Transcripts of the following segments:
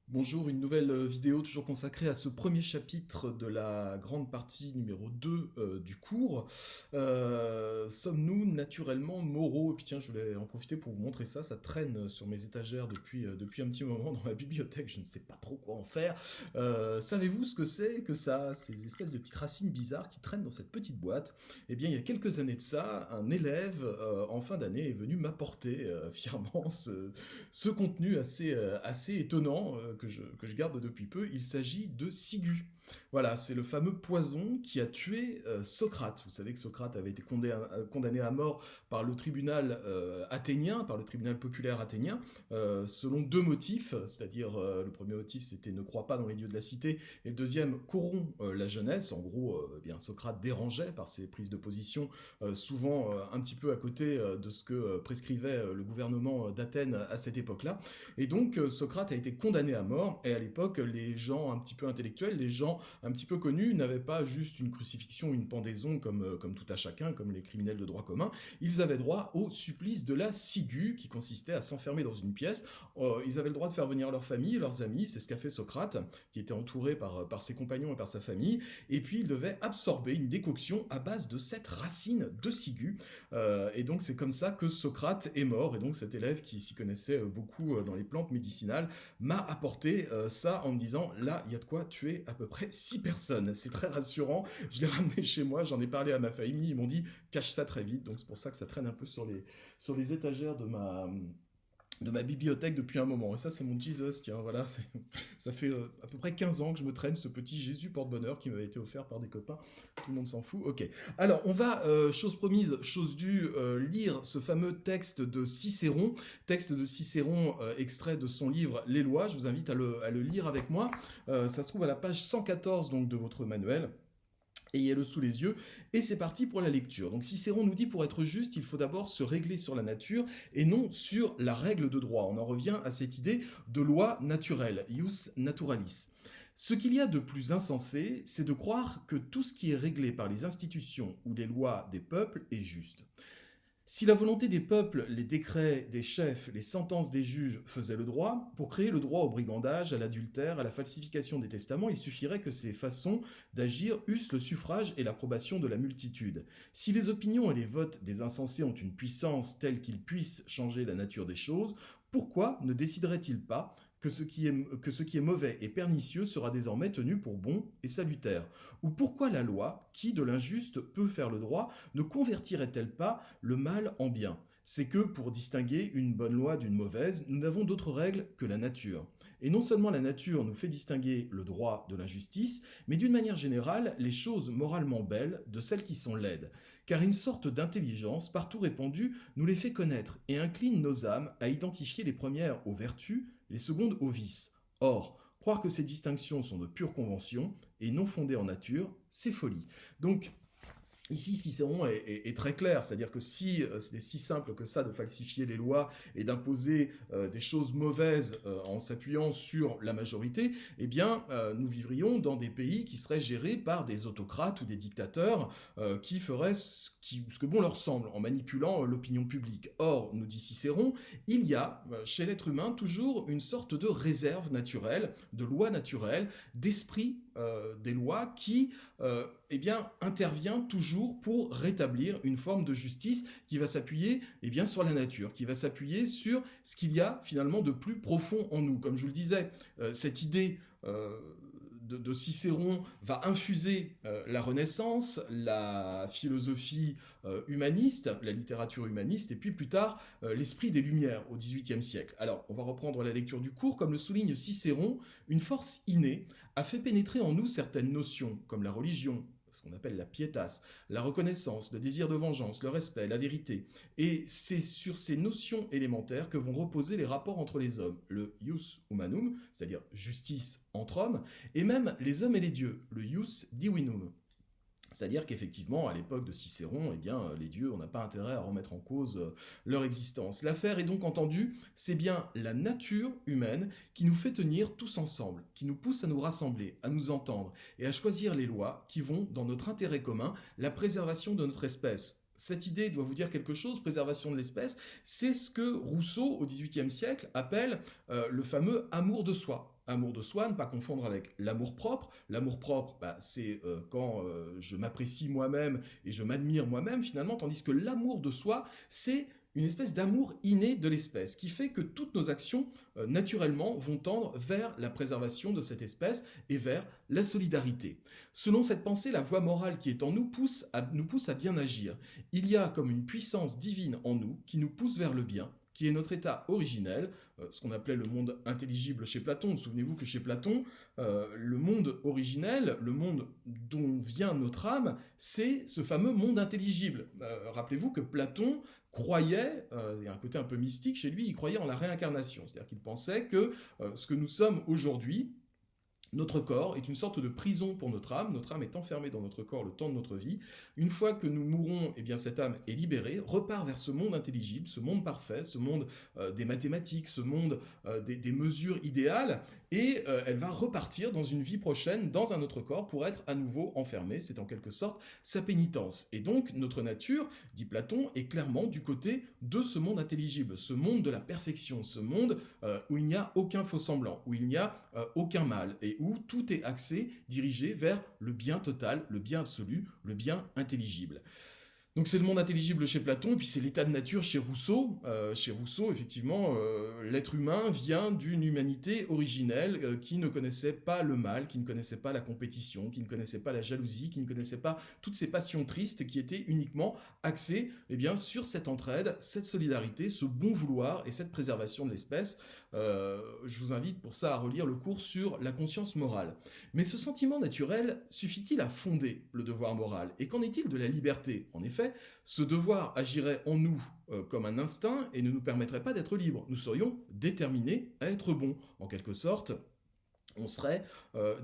Bonjour, une nouvelle vidéo toujours consacrée à ce premier chapitre de la grande partie numéro 2 du cours. Sommes-nous naturellement moraux? Et puis tiens, je voulais en profiter pour vous montrer ça. Ça traîne sur mes étagères depuis un petit moment dans ma bibliothèque. Je ne sais pas trop quoi en faire. Savez-vous ce que c'est que ça? Ces espèces de petites racines bizarres qui traînent dans cette petite boîte. Eh bien, il y a quelques années de ça, un élève en fin d'année est venu m'apporter fièrement ce contenu assez étonnant que je garde depuis peu. Il s'agit de ciguë. Voilà, c'est le fameux poison qui a tué Socrate. Vous savez que Socrate avait été condamné à mort par le tribunal athénien, par le tribunal populaire athénien, selon deux motifs, c'est-à-dire le premier motif c'était ne crois pas dans les dieux de la cité, et le deuxième corrompt la jeunesse. En gros, bien Socrate dérangeait par ses prises de position, souvent un petit peu à côté de ce que prescrivait le gouvernement d'Athènes à cette époque-là. Et donc Socrate a été condamné à mort, et à l'époque les gens un petit peu intellectuels, les gens un petit peu connus n'avaient pas juste une crucifixion, une pendaison comme tout à chacun, comme les criminels de droit commun, ils avaient droit au supplice de la ciguë qui consistait à s'enfermer dans une pièce. Ils avaient le droit de faire venir leur famille, leurs amis, c'est ce qu'a fait Socrate, qui était entouré par ses compagnons et par sa famille, et puis il devait absorber une décoction à base de cette racine de ciguë. Et donc c'est comme ça que Socrate est mort, et donc cet élève qui s'y connaissait beaucoup dans les plantes médicinales m'a apporté ça en me disant là il y a de quoi tuer à peu près 6 personnes. C'est très rassurant, je l'ai ramené chez moi, j'en ai parlé à ma famille, ils m'ont dit cache ça très vite, donc c'est pour ça que ça traîne un peu sur les étagères de ma bibliothèque depuis un moment. Et ça, c'est mon Jesus, tiens, voilà. Ça fait à peu près 15 ans que je me traîne ce petit Jésus porte-bonheur qui m'avait été offert par des copains. Tout le monde s'en fout. Ok. Alors, on va, chose promise, chose due, lire ce fameux texte de Cicéron. Texte de Cicéron extrait de son livre Les Lois. Je vous invite à le lire avec moi. Ça se trouve à la page 114 donc, de votre manuel. Ayez-le sous les yeux, et c'est parti pour la lecture. Donc Cicéron nous dit, pour être juste, il faut d'abord se régler sur la nature, et non sur la règle de droit. On en revient à cette idée de loi naturelle, ius naturalis. Ce qu'il y a de plus insensé, c'est de croire que tout ce qui est réglé par les institutions ou les lois des peuples est juste. Si la volonté des peuples, les décrets des chefs, les sentences des juges faisaient le droit, pour créer le droit au brigandage, à l'adultère, à la falsification des testaments, il suffirait que ces façons d'agir eussent le suffrage et l'approbation de la multitude. Si les opinions et les votes des insensés ont une puissance telle qu'ils puissent changer la nature des choses, pourquoi ne décideraient-ils pas que ce qui est mauvais et pernicieux sera désormais tenu pour bon et salutaire? Ou pourquoi la loi, qui de l'injuste peut faire le droit, ne convertirait-elle pas le mal en bien? C'est que pour distinguer une bonne loi d'une mauvaise, nous n'avons d'autre règle que la nature. Et non seulement la nature nous fait distinguer le droit de l'injustice, mais d'une manière générale, les choses moralement belles de celles qui sont laides. Car une sorte d'intelligence, partout répandue, nous les fait connaître et incline nos âmes à identifier les premières aux vertus, les secondes aux vices. Or, croire que ces distinctions sont de pure convention et non fondées en nature, c'est folie. Donc, ici, Cicéron est très clair, c'est-à-dire que si c'était si simple que ça de falsifier les lois et d'imposer des choses mauvaises en s'appuyant sur la majorité, eh bien, nous vivrions dans des pays qui seraient gérés par des autocrates ou des dictateurs qui feraient ce que bon leur semble en manipulant l'opinion publique. Or, nous dit Cicéron, il y a chez l'être humain toujours une sorte de réserve naturelle, de loi naturelle, d'esprit des lois qui eh bien, intervient toujours pour rétablir une forme de justice qui va s'appuyer sur la nature, qui va s'appuyer sur ce qu'il y a finalement de plus profond en nous. Comme je vous le disais, cette idée de Cicéron va infuser la Renaissance, la philosophie humaniste, la littérature humaniste, et puis plus tard l'esprit des Lumières au XVIIIe siècle. Alors, on va reprendre la lecture du cours. Comme le souligne Cicéron, une force innée a fait pénétrer en nous certaines notions, comme la religion, ce qu'on appelle la pietas, la reconnaissance, le désir de vengeance, le respect, la vérité. Et c'est sur ces notions élémentaires que vont reposer les rapports entre les hommes, le ius humanum, c'est-à-dire justice entre hommes, et même les hommes et les dieux, le ius divinum. C'est-à-dire qu'effectivement, à l'époque de Cicéron, eh bien, les dieux, on n'a pas intérêt à remettre en cause leur existence. L'affaire est donc entendue, c'est bien la nature humaine qui nous fait tenir tous ensemble, qui nous pousse à nous rassembler, à nous entendre et à choisir les lois qui vont dans notre intérêt commun, la préservation de notre espèce. Cette idée doit vous dire quelque chose, préservation de l'espèce, c'est ce que Rousseau, au XVIIIe siècle, appelle le fameux amour de soi. amour de soi, ne pas confondre avec l'amour-propre. L'amour-propre, bah, c'est quand je m'apprécie moi-même et je m'admire moi-même finalement, tandis que l'amour de soi, c'est une espèce d'amour inné de l'espèce, qui fait que toutes nos actions, naturellement, vont tendre vers la préservation de cette espèce et vers la solidarité. Selon cette pensée, la voie morale qui est en nous pousse à bien agir. Il y a comme une puissance divine en nous qui nous pousse vers le bien, qui est notre état originel, ce qu'on appelait le monde intelligible chez Platon. Souvenez-vous que chez Platon, le monde originel, le monde dont vient notre âme, c'est ce fameux monde intelligible. Rappelez-vous que Platon croyait, il y a un côté un peu mystique chez lui, il croyait en la réincarnation, c'est-à-dire qu'il pensait que ce que nous sommes aujourd'hui, notre corps est une sorte de prison pour notre âme est enfermée dans notre corps le temps de notre vie. Une fois que nous mourrons, eh bien cette âme est libérée, repart vers ce monde intelligible, ce monde parfait, ce monde des mathématiques, ce monde des mesures idéales, et elle va repartir dans une vie prochaine, dans un autre corps, pour être à nouveau enfermée. C'est en quelque sorte sa pénitence. Et donc notre nature, dit Platon, est clairement du côté de ce monde intelligible, ce monde de la perfection, ce monde où il n'y a aucun faux semblant, où il n'y a aucun mal, et où tout est axé, dirigé vers le bien total, le bien absolu, le bien intelligible. Donc c'est le monde intelligible chez Platon, et puis c'est l'état de nature chez Rousseau. Chez Rousseau, effectivement, l'être humain vient d'une humanité originelle qui ne connaissait pas le mal, qui ne connaissait pas la compétition, qui ne connaissait pas la jalousie, qui ne connaissait pas toutes ces passions tristes qui étaient uniquement axées sur cette entraide, cette solidarité, ce bon vouloir et cette préservation de l'espèce. Je vous invite pour ça à relire le cours sur la conscience morale. Mais ce sentiment naturel suffit-il à fonder le devoir moral? Et qu'en est-il de la liberté? En effet, ce devoir agirait en nous comme un instinct et ne nous permettrait pas d'être libres. Nous serions déterminés à être bons. En quelque sorte, on serait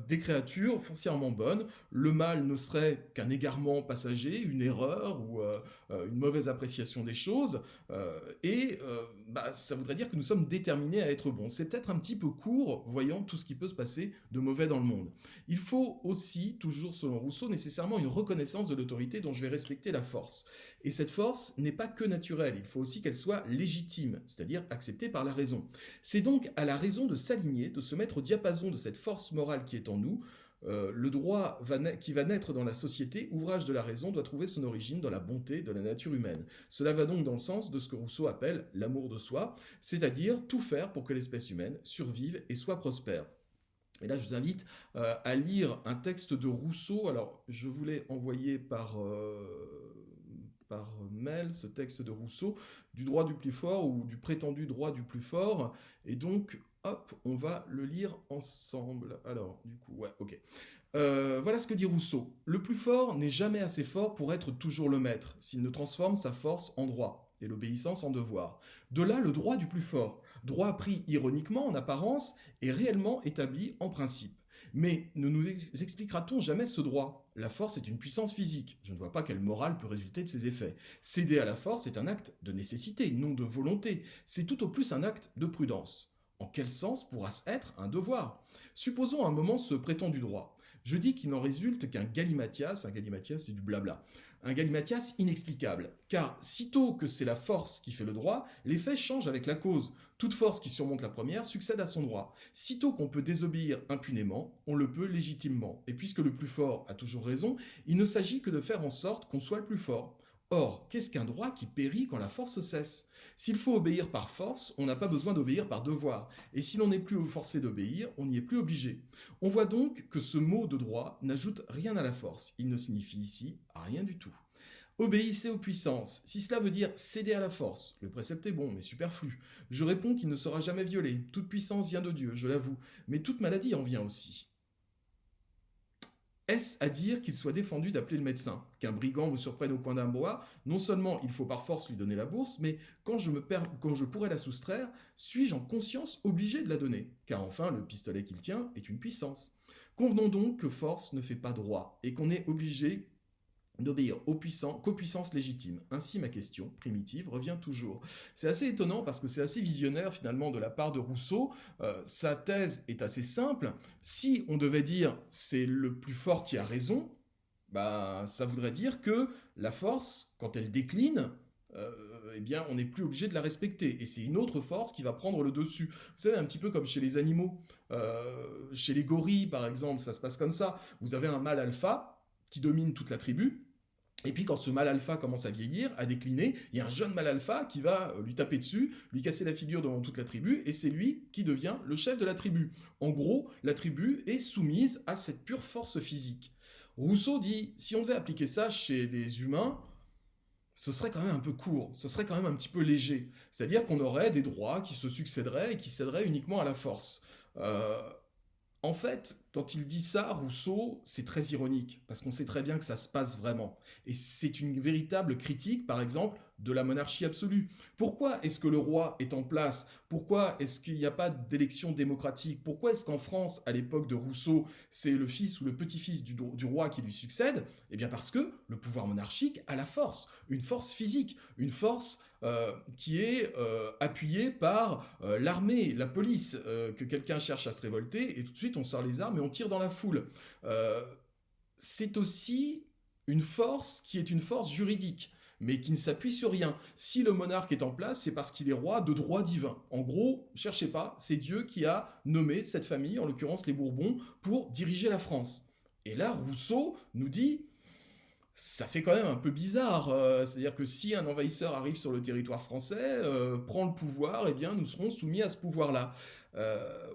des créatures foncièrement bonnes. Le mal ne serait qu'un égarement passager, une erreur ou une mauvaise appréciation des choses. Ça voudrait dire que nous sommes déterminés à être bons. C'est peut-être un petit peu court, voyant tout ce qui peut se passer de mauvais dans le monde. Il faut aussi, toujours selon Rousseau, nécessairement une reconnaissance de l'autorité dont je vais respecter la force. Et cette force n'est pas que naturelle, il faut aussi qu'elle soit légitime, c'est-à-dire acceptée par la raison. C'est donc à la raison de s'aligner, de se mettre au diapason de cette force morale qui est en nous. Le droit qui va naître dans la société, ouvrage de la raison, doit trouver son origine dans la bonté de la nature humaine. Cela va donc dans le sens de ce que Rousseau appelle l'amour de soi, c'est-à-dire tout faire pour que l'espèce humaine survive et soit prospère. Et là, je vous invite à lire un texte de Rousseau. Alors, je vous l'ai envoyé par mail, ce texte de Rousseau, du droit du plus fort ou du prétendu droit du plus fort. Et donc, hop, on va le lire ensemble. Alors, du coup, ouais, ok. Voilà ce que dit Rousseau. Le plus fort n'est jamais assez fort pour être toujours le maître, s'il ne transforme sa force en droit et l'obéissance en devoir. De là, le droit du plus fort, droit pris ironiquement en apparence et réellement établi en principe. Mais ne nous expliquera-t-on jamais ce droit? La force est une puissance physique. Je ne vois pas quelle morale peut résulter de ses effets. Céder à la force est un acte de nécessité, non de volonté. C'est tout au plus un acte de prudence. En quel sens pourra-ce être un devoir? Supposons un moment ce prétendu droit. Je dis qu'il n'en résulte qu'un galimatias, c'est du blabla, un galimatias inexplicable, car sitôt que c'est la force qui fait le droit, l'effet change avec la cause. Toute force qui surmonte la première succède à son droit. Sitôt qu'on peut désobéir impunément, on le peut légitimement. Et puisque le plus fort a toujours raison, il ne s'agit que de faire en sorte qu'on soit le plus fort. Or, qu'est-ce qu'un droit qui périt quand la force cesse? S'il faut obéir par force, on n'a pas besoin d'obéir par devoir. Et si l'on n'est plus forcé d'obéir, on n'y est plus obligé. On voit donc que ce mot de droit n'ajoute rien à la force. Il ne signifie ici rien du tout. Obéissez aux puissances. Si cela veut dire céder à la force, le précepte est bon, mais superflu. Je réponds qu'il ne sera jamais violé. Toute puissance vient de Dieu, je l'avoue, mais toute maladie en vient aussi. Est-ce à dire qu'il soit défendu d'appeler le médecin? Qu'un brigand me surprenne au coin d'un bois, non seulement il faut par force lui donner la bourse, mais quand je pourrais la soustraire, suis-je en conscience obligé de la donner? Car enfin, le pistolet qu'il tient est une puissance. Convenons donc que force ne fait pas droit, et qu'on est obligé d'obéir qu'aux puissances légitimes. Ainsi, ma question primitive revient toujours. C'est assez étonnant parce que c'est assez visionnaire finalement de la part de Rousseau. Sa thèse est assez simple. Si on devait dire c'est le plus fort qui a raison, ça voudrait dire que la force, quand elle décline, eh bien, on n'est plus obligé de la respecter. Et c'est une autre force qui va prendre le dessus. Vous savez, un petit peu comme chez les animaux. Chez les gorilles, par exemple, ça se passe comme ça. Vous avez un mâle alpha qui domine toute la tribu. Et puis quand ce mâle alpha commence à vieillir, à décliner, il y a un jeune mâle alpha qui va lui taper dessus, lui casser la figure devant toute la tribu, et c'est lui qui devient le chef de la tribu. En gros, la tribu est soumise à cette pure force physique. Rousseau dit, si on devait appliquer ça chez les humains, ce serait quand même un peu court, ce serait quand même un petit peu léger. C'est-à-dire qu'on aurait des droits qui se succéderaient et qui céderaient uniquement à la force. Euh, En fait, quand il dit ça, Rousseau, c'est très ironique, parce qu'on sait très bien que ça se passe vraiment. Et c'est une véritable critique, par exemple, de la monarchie absolue. Pourquoi est-ce que le roi est en place? Pourquoi est-ce qu'il n'y a pas d'élection démocratique? Pourquoi est-ce qu'en France, à l'époque de Rousseau, c'est le fils ou le petit-fils du roi qui lui succède? Eh bien parce que le pouvoir monarchique a la force, une force physique, une force qui est appuyée par l'armée, la police, que quelqu'un cherche à se révolter, et tout de suite on sort les armes et on tire dans la foule. Euh, c'est aussi une force qui est une force juridique, mais qui ne s'appuie sur rien. Si le monarque est en place, c'est parce qu'il est roi de droit divin. En gros, cherchez pas, c'est Dieu qui a nommé cette famille, en l'occurrence les Bourbons, pour diriger la France. Et là, Rousseau nous dit ça fait quand même un peu bizarre. C'est-à-dire que si un envahisseur arrive sur le territoire français, prend le pouvoir, eh bien nous serons soumis à ce pouvoir-là.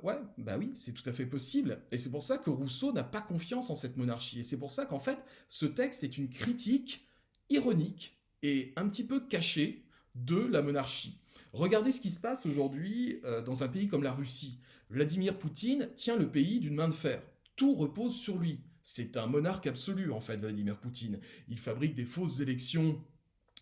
Ouais, bah oui, c'est tout à fait possible. Et c'est pour ça que Rousseau n'a pas confiance en cette monarchie. Et c'est pour ça qu'en fait, ce texte est une critique ironique et un petit peu cachée de la monarchie. Regardez ce qui se passe aujourd'hui dans un pays comme la Russie. Vladimir Poutine tient le pays d'une main de fer. Tout repose sur lui. C'est un monarque absolu, en fait, Vladimir Poutine. Il fabrique des fausses élections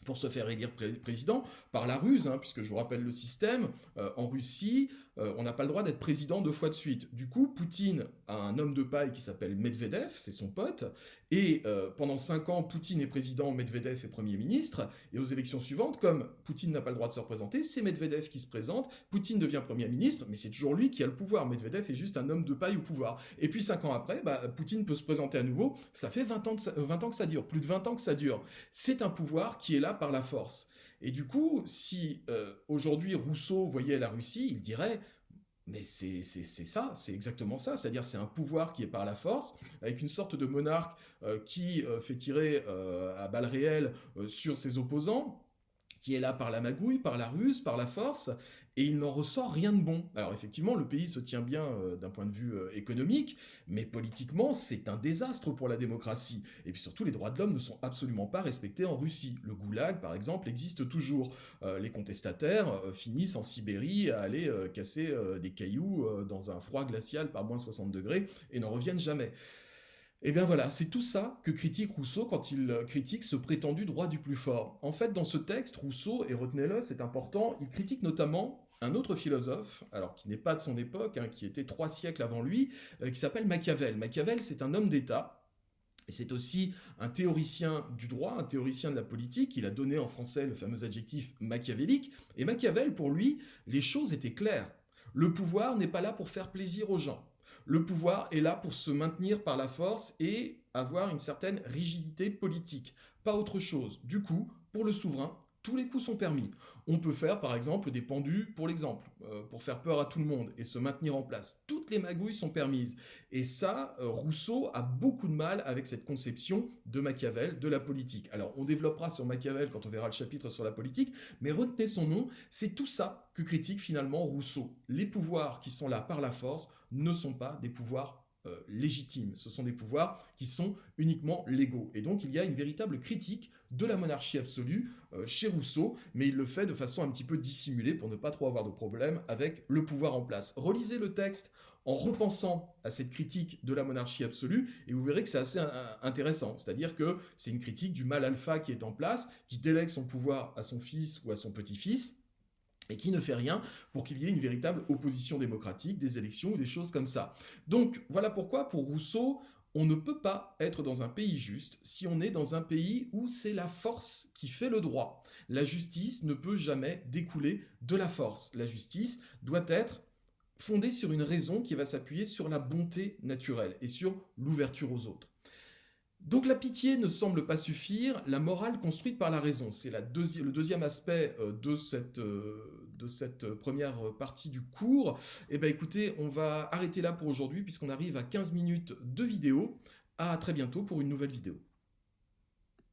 pour se faire élire président par la ruse, hein, puisque je vous rappelle le système, en Russie, on n'a pas le droit d'être président 2 fois de suite. Du coup, Poutine a un homme de paille qui s'appelle Medvedev, c'est son pote, et pendant 5 ans, Poutine est président, Medvedev est Premier ministre, et aux élections suivantes, comme Poutine n'a pas le droit de se représenter, c'est Medvedev qui se présente, Poutine devient Premier ministre, mais c'est toujours lui qui a le pouvoir, Medvedev est juste un homme de paille au pouvoir. Et puis 5 ans après, bah, Poutine peut se présenter à nouveau, ça fait 20 ans, 20 ans que ça dure, plus de 20 ans que ça dure. C'est un pouvoir qui est là par la force. Et du coup, si aujourd'hui Rousseau voyait la Russie, il dirait mais c'est ça, c'est exactement ça, c'est-à-dire c'est un pouvoir qui est par la force, avec une sorte de monarque qui fait tirer à balles réelles sur ses opposants, qui est là par la magouille, par la ruse, par la force, et il n'en ressort rien de bon. Alors effectivement, le pays se tient bien d'un point de vue économique, mais politiquement, c'est un désastre pour la démocratie. Et puis surtout, les droits de l'homme ne sont absolument pas respectés en Russie. Le goulag, par exemple, existe toujours. Les contestataires finissent en Sibérie à aller casser des cailloux dans un froid glacial par moins 60 degrés et n'en reviennent jamais. Et bien voilà, c'est tout ça que critique Rousseau quand il critique ce prétendu droit du plus fort. En fait, dans ce texte, Rousseau, et retenez-le, c'est important, il critique notamment un autre philosophe, alors qui n'est pas de son époque, hein, qui était 3 siècles avant lui, qui s'appelle Machiavel. Machiavel, c'est un homme d'État, et c'est aussi un théoricien du droit, un théoricien de la politique. Il a donné en français le fameux adjectif machiavélique. Et Machiavel, pour lui, les choses étaient claires. Le pouvoir n'est pas là pour faire plaisir aux gens. Le pouvoir est là pour se maintenir par la force et avoir une certaine rigidité politique. Pas autre chose. Du coup, pour le souverain, tous les coups sont permis. On peut faire par exemple des pendus pour l'exemple, pour faire peur à tout le monde et se maintenir en place. Toutes les magouilles sont permises. Et ça, Rousseau a beaucoup de mal avec cette conception de Machiavel, de la politique. Alors on développera sur Machiavel quand on verra le chapitre sur la politique, mais retenez son nom, c'est tout ça que critique finalement Rousseau. Les pouvoirs qui sont là par la force ne sont pas des pouvoirs légitimes. Ce sont des pouvoirs qui sont uniquement légaux. Et donc il y a une véritable critique de la monarchie absolue chez Rousseau, mais il le fait de façon un petit peu dissimulée pour ne pas trop avoir de problème avec le pouvoir en place. Relisez le texte en repensant à cette critique de la monarchie absolue, et vous verrez que c'est assez intéressant. C'est-à-dire que c'est une critique du mâle alpha qui est en place, qui délègue son pouvoir à son fils ou à son petit-fils, et qui ne fait rien pour qu'il y ait une véritable opposition démocratique, des élections ou des choses comme ça. Donc voilà pourquoi, pour Rousseau, on ne peut pas être dans un pays juste si on est dans un pays où c'est la force qui fait le droit. La justice ne peut jamais découler de la force. La justice doit être fondée sur une raison qui va s'appuyer sur la bonté naturelle et sur l'ouverture aux autres. Donc la pitié ne semble pas suffire, la morale construite par la raison. C'est le deuxième aspect de cette première partie du cours. Eh bien écoutez, on va arrêter là pour aujourd'hui puisqu'on arrive à 15 minutes de vidéo. À très bientôt pour une nouvelle vidéo.